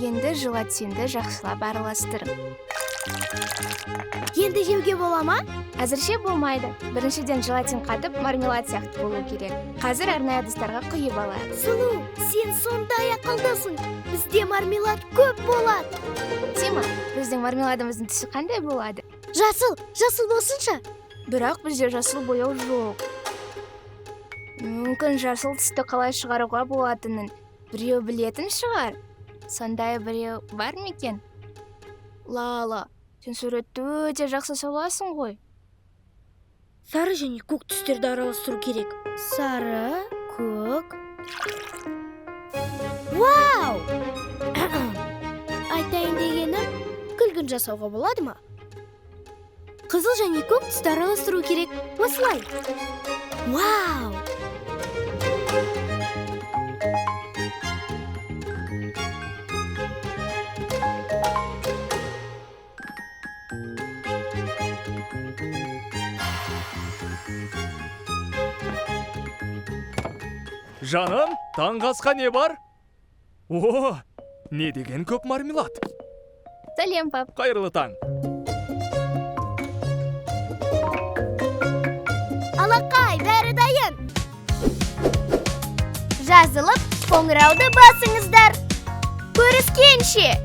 Енді желатинді жақсылап араластырың. Енді жеуге бола ма? Әзірше болмайды. Біріншіден желатин қатып, мармелад сияқты болу керек. Қазір арнайы ыдыстарға құйып алайық. Сұлу, сен сондай ақылдысың. Бізде мармелад көп болады. Тима, біздің мармеладымыздың түсі қандай болады? Жасыл болсыншы. Бірақ бізде жасыл бояу жоқ. Мүмкін жасыл түсті қалай шығаруға болатынын біреу білетін шығар. Сондай біреу бар ма екен? Лала, сен суретті өте жақсы саласың ғой. Сары және көк түстерді араластыру керек. Сары, көк. Вау! Айтайын дегенім, күлгін жасауға болады ма? Қызыл және көк түсті араластыру керек. Осылай. Вау! Жаным, таңғы асқа не бар? О, не деген көп мармелад. Сәлем, пап. Қайырлы таң. Алақай, бәрі дайын. Жазылып, қоңырауды басыңыздар. Көріскенше!